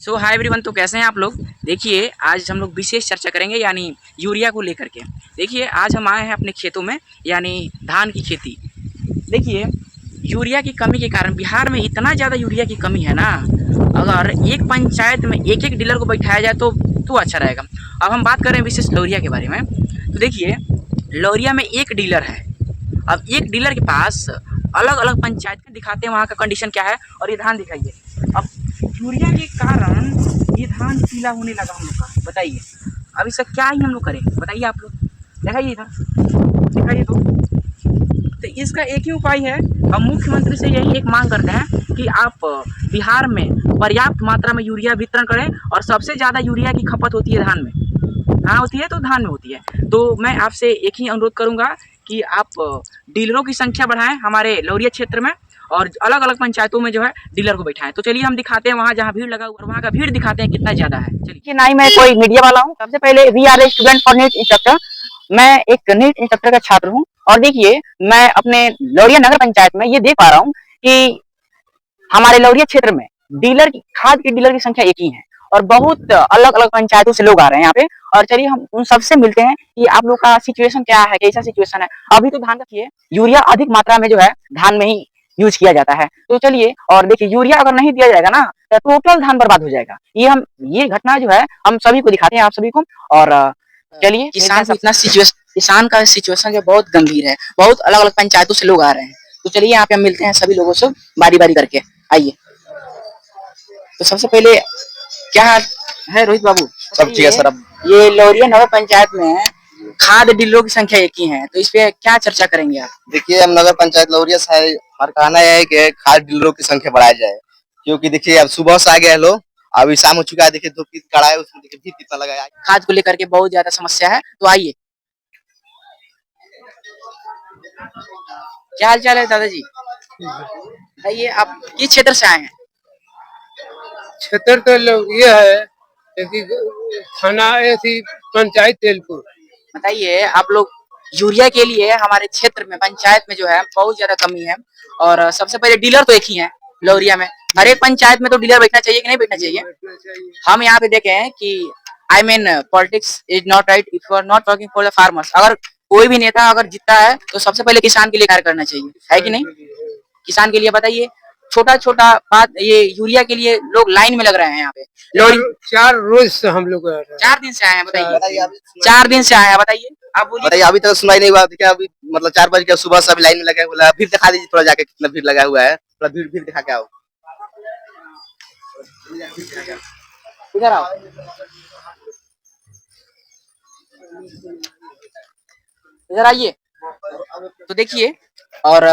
सो hi everyone, तो कैसे हैं आप लोग। देखिए आज हम लोग विशेष चर्चा करेंगे यानी यूरिया को लेकर के। देखिए आज हम आए हैं अपने खेतों में यानी धान की खेती। देखिए यूरिया की कमी के कारण बिहार में इतना ज़्यादा यूरिया की कमी है ना, अगर एक पंचायत में एक एक डीलर को बैठाया जाए तो अच्छा रहेगा। अब हम बात करें विशेष लौरिया के बारे में, तो देखिए लौरिया में एक डीलर है। अब एक डीलर के पास अलग अलग पंचायत में दिखाते हैं वहाँ का कंडीशन क्या है, और ये धान दिखाइए। अब यूरिया के कारण ये धान पीला होने लगा हम लोग का, बताइए अब इसका क्या ही हम लोग करें, बताइए आप लोग। दिखाइए इधर, दिखाइए तो इसका एक ही उपाय है। हम मुख्यमंत्री से यही एक मांग करते हैं कि आप बिहार में पर्याप्त मात्रा में यूरिया वितरण करें, और सबसे ज़्यादा यूरिया की खपत होती है धान में। हाँ होती है, तो धान में होती है। तो मैं आपसे एक ही अनुरोध करूंगा कि आप डीलरों की संख्या बढ़ाएं हमारे लौरिया क्षेत्र में, और अलग अलग पंचायतों में जो है डीलर को बैठाएं। तो चलिए हम दिखाते हैं वहाँ जहाँ भीड़ लगा हुआ, वहाँ का भीड़ दिखाते हैं कितना ज्यादा है। चलिए ना ही मैं कोई मीडिया वाला हूँ, सबसे पहले we are a student for NEET instructor. मैं एक नीट इंस्ट्रक्टर का छात्र हूँ, और देखिए मैं अपने लौरिया नगर पंचायत में ये देख पा रहा हूँ कि हमारे लौरिया क्षेत्र में डीलर की खाद की डीलर की संख्या एक ही है, और बहुत अलग अलग पंचायतों से लोग आ रहे हैं यहाँ पे। और चलिए हम उन सबसे मिलते हैं कि आप लोग का सिचुएशन क्या है, कैसा सिचुएशन है। अभी तो धान रखिए, यूरिया अधिक मात्रा में जो है धान में ही यूज किया जाता है। तो चलिए, और देखिए यूरिया अगर नहीं दिया जाएगा ना तो टोटल धान बर्बाद हो जाएगा। ये घटना जो है हम सभी को दिखाते हैं, आप सभी को। और चलिए, किसान का सिचुएशन जो बहुत गंभीर है, बहुत अलग अलग पंचायतों से लोग आ रहे हैं। तो चलिए यहाँ पे हम मिलते हैं सभी लोगों से बारी बारी करके, आइए। तो सबसे पहले क्या हाल है रोहित बाबू? सब ठीक है सर। अब ये लौरिया नगर पंचायत में खाद डीलरों की संख्या एक ही है, तो इस पे क्या चर्चा करेंगे आप? देखिए, हम नगर पंचायत लौरिया से हमारा कहना है कि खाद डीलरों की संख्या बढ़ाई जाए, क्योंकि देखिए अब सुबह से आ गया है लोग, अभी शाम हो चुका है। देखिए धूप की कड़ा है, उसमें देखिए भीड़ कितना लगा है। खाद को लेकर के बहुत ज्यादा समस्या है, तो आइए। क्या हाल चाल है दादाजी? बताइए आप किस क्षेत्र से आए हैं? क्षेत्र तो ये है कि थाना ऐसी पंचायत तेलपुर। बताइए आप लोग, यूरिया के लिए हमारे क्षेत्र में पंचायत में जो है बहुत ज्यादा कमी है, और सबसे पहले डीलर तो एक ही है लौरिया में। हर एक पंचायत में तो डीलर बैठना चाहिए कि नहीं बैठना चाहिए? हम यहाँ पे देखे हैं कि I mean politics is not right if you are not working for the farmers. अगर कोई भी नेता अगर जीतता है तो सबसे पहले किसान के लिए कार्य करना चाहिए, है कि नहीं? किसान के लिए बताइए, छोटा छोटा बात, ये यूरिया के लिए लोग लाइन में लग रहे हैं यहाँ पे। चार रोज से हम लोग 4 दिन से आए हैं, बताइए। 4 दिन से आए हैं, बताइए आप बोलिए। बताइए, अभी तक सुनाई नहीं हुआ। देखिए अभी मतलब 4 बज के सुबह से अभी लाइन में लगा हुआ है। भीड़ दिखा दीजिए थोड़ा जाके, कितना भीड़ लगा हुआ है। थोड़ा भीड़ भीड़ दिखा के आओ, इधर आओ। इधर आइए। तो देखिए, और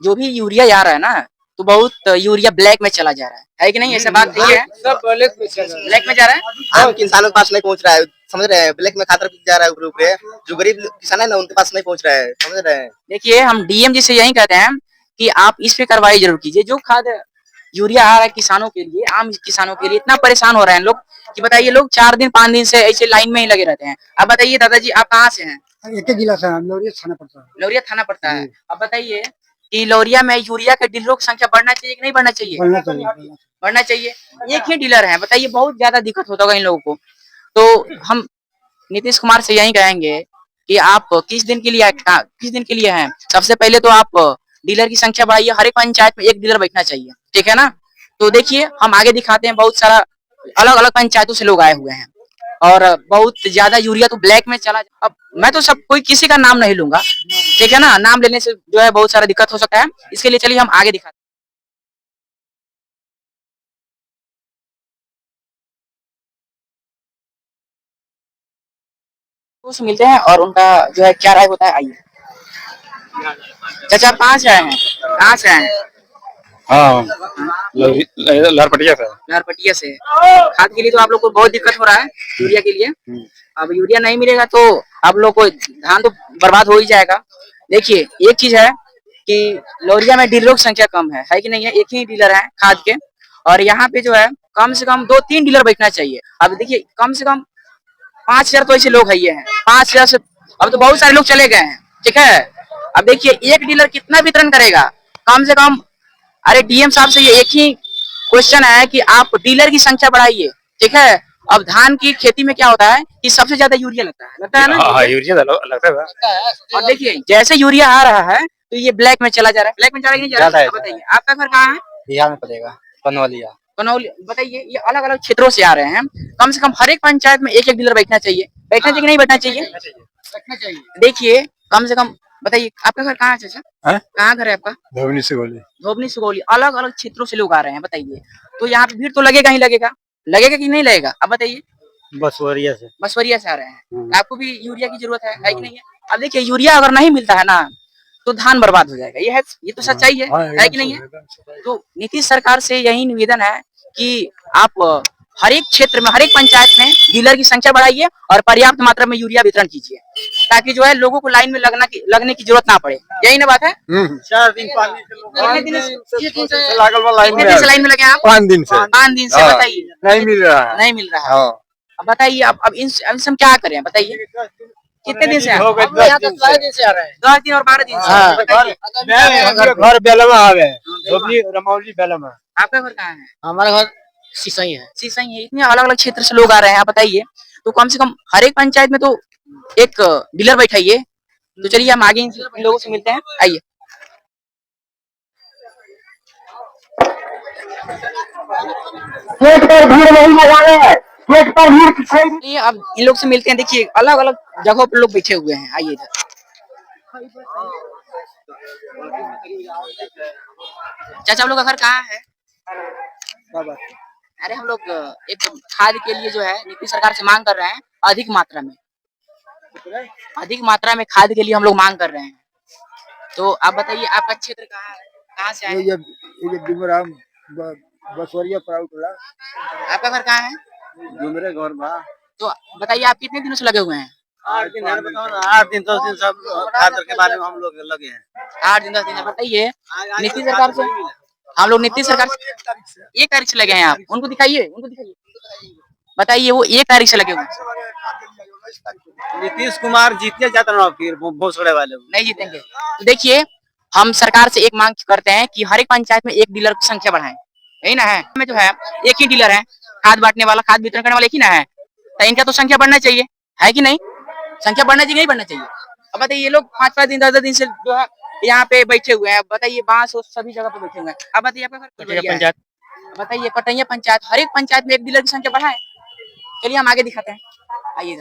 जो भी यूरिया जा रहा है ना, तो बहुत यूरिया ब्लैक में चला जा रहा है कि नहीं? ऐसा बात नहीं है? सब ब्लैक में जा रहा है। आम किसानों के पास नहीं पहुंच रहा है, समझ रहे हैं? ब्लैक में खाता जा रहा है ऊपर ऊपर। जो गरीब किसान है ना, उनके पास नहीं पहुंच रहा है, समझ रहे हैं? देखिए हम डीएम जी से यही कहते हैं कि आप इस पे कार्रवाई जरूर कीजिए। जो खाद यूरिया आ रहा है किसानों के लिए, आम किसानों के लिए, इतना परेशान हो रहे हैं लोग कि बताइए। लोग 4 दिन 5 दिन से ऐसे लाइन में ही लगे रहते हैं। अब बताइए दादाजी, आप कहाँ से हैं? एक जिला से लौरिया थाना पड़ता है। लौरिया थाना पड़ता है। अब बताइए कि लौरिया में यूरिया के डीलरों की संख्या बढ़ना चाहिए कि नहीं बढ़ना चाहिए? बढ़ना चाहिए। एक ही डीलर है, बताइए बहुत ज्यादा दिक्कत होता होगा इन लोगों को। तो हम नीतीश कुमार से यही कहेंगे कि आप किस दिन के लिए हैं। सबसे पहले तो आप डीलर की संख्या बढ़ाइए, हर एक पंचायत में एक डीलर बैठना चाहिए, ठीक है ना? तो देखिए हम आगे दिखाते हैं, बहुत सारा अलग अलग पंचायतों से लोग आए हुए हैं, और बहुत ज्यादा यूरिया तो ब्लैक में चला। अब मैं तो सब कोई किसी का नाम नहीं लूंगा, ठीक है ना? नाम लेने से जो है बहुत सारा दिक्कत हो सकता है, इसके लिए चलिए हम आगे दिखाते हैं। उससे मिलते हैं और उनका जो है क्या राय होता है, आइए। चाचा आप कहाँ से आए हैं? कहाँ से आए हैं? हाँ, लहरपटिया से। लहरपटिया से। खाद के लिए तो आप लोग को बहुत दिक्कत हो रहा है, यूरिया के लिए। अब यूरिया नहीं मिलेगा तो आप लोग को धान तो बर्बाद हो ही जाएगा। देखिए एक चीज है कि लौरिया में डीलरों की संख्या कम है कि नहीं है? एक ही डीलर है खाद के, और यहाँ पे जो है कम से कम 2-3 डीलर बैठना चाहिए। अब देखिए कम से कम 5000 तो ऐसे लोग है, ये हैं 5000 से अब तो बहुत सारे लोग चले गए हैं, ठीक है? अब देखिए एक डीलर कितना वितरण करेगा? कम से कम, अरे डीएम साहब से ये एक ही क्वेश्चन है कि आप डीलर की संख्या बढ़ाइए, ठीक है। अब धान की खेती में क्या होता है कि सबसे ज्यादा यूरिया लगता है ना। हाँ यूरिया लगता है। और देखिए जैसे यूरिया आ रहा है तो ये ब्लैक में चला जा रहा है, ब्लैक में चला कि नहीं जा रहा है, आप बताइए आपका घर कहाँ है। बिहार में पड़ेगा पनवलिया। कनौली। बताइए ये अलग अलग क्षेत्रों से आ रहे हैं, कम से कम हर एक पंचायत में एक एक डीलर बैठना चाहिए, बैठना चाहिए कि नहीं बैठना चाहिए। रखना चाहिए। देखिए कम से कम बताइए आपका घर कहाँ है चाचा, कहाँ घर है आपका। धोबनी से गोली। धोबनी सुगौली, अलग अलग क्षेत्रों से लोग आ रहे हैं, बताइए तो यहाँ पे भीड़ तो लगेगा ही लगेगा, लगेगा कि नहीं लगेगा, अब बताइए। बसवरिया से। मसवरिया से आ रहे हैं, आपको भी यूरिया की जरूरत है कि नहीं है। अब देखिए यूरिया अगर नहीं मिलता है ना तो धान बर्बाद हो जाएगा, ये तो सच्चाई है कि नहीं है। तो नीतीश सरकार से यही निवेदन है कि आप हर एक क्षेत्र में हर एक पंचायत में डीलर की संख्या बढ़ाइए और पर्याप्त मात्रा में यूरिया वितरण कीजिए, ताकि जो है लोगों को लाइन में लगने की जरूरत ना पड़े, यही ना बात है। 4 दिन कितने दिन से लाइन लाइन में लगे आप। 5 दिन से। 5 दिन से, बताइए नहीं मिल रहा है। नहीं मिल रहा है। अब बताइए अब इन हम क्या करें, बताइए कितने दिन से हो गए 10 दिन से आ रहे हैं। 10 दिन और 12 दिन से। बताइए, घर बेलमा आवे धोबनी रमौली बेलमा। आपका घर कहाँ है। हमारा घर सिसई है। सीसई है, इतने अलग अलग क्षेत्र से लोग आ रहे हैं, आप बताइए तो कम से कम हर एक पंचायत में तो एक डीलर बैठाइए। तो चलिए हम आगे इन लोगों से मिलते हैं, आइए। ये अब इन लोग से मिलते हैं, देखिए अलग अलग जगहों पर लोग बैठे हुए हैं, आइए इधर। चाचा आप लोग का घर कहाँ है। अरे हम लोग एक खाद के लिए जो है नीतीश सरकार से मांग कर रहे हैं, अधिक मात्रा में खाद के लिए हम लोग मांग कर रहे हैं। तो आप बताइए आपका क्षेत्र कहाँ है, कहाँ से आए हैं? बसवरिया प्राउटला। आपका घर कहाँ है। मेरे घर बा। तो बताइए आप कितने दिनों से लगे हुए हैं। 8 दिन है, बताओ ना 8 दिन 10 दिन सब खाद के बारे में हम लोग लगे हैं। 8 दिन 10 दिन। बताइए नीतीश सरकार से हम लोग नीतीश सरकार से 1 तारीख से लगे हैं, आप उनको दिखाइए बताइए वो 1 तारीख से लगे हुए हैं। नीतीश कुमार जीतने जाता ना फिर भोसड़े वाले नहीं जीतेंगे। तो देखिए हम सरकार से एक मांग करते हैं कि हर एक पंचायत में एक डीलर की संख्या बढ़ाएं, यही ना है। में जो है एक ही डीलर है, खाद बांटने वाला खाद वितरण करने वाला एक ही ना है, तो इनका तो संख्या बढ़ना चाहिए, है कि नहीं। संख्या बढ़ना चाहिए नहीं बढ़ना चाहिए। अब बताइए ये लोग 5-5 दिन 10-10 दिन से जो है यहाँ पे बैठे हुए हैं, बताइए बांस सभी जगह पे बैठे हुए हैं। अब बताइए आपका घर पंचायत, बताइए कटैया पंचायत, हर एक पंचायत में एक डीलर की संख्या बढ़ाएं। चलिए हम आगे दिखाते हैं, आइए।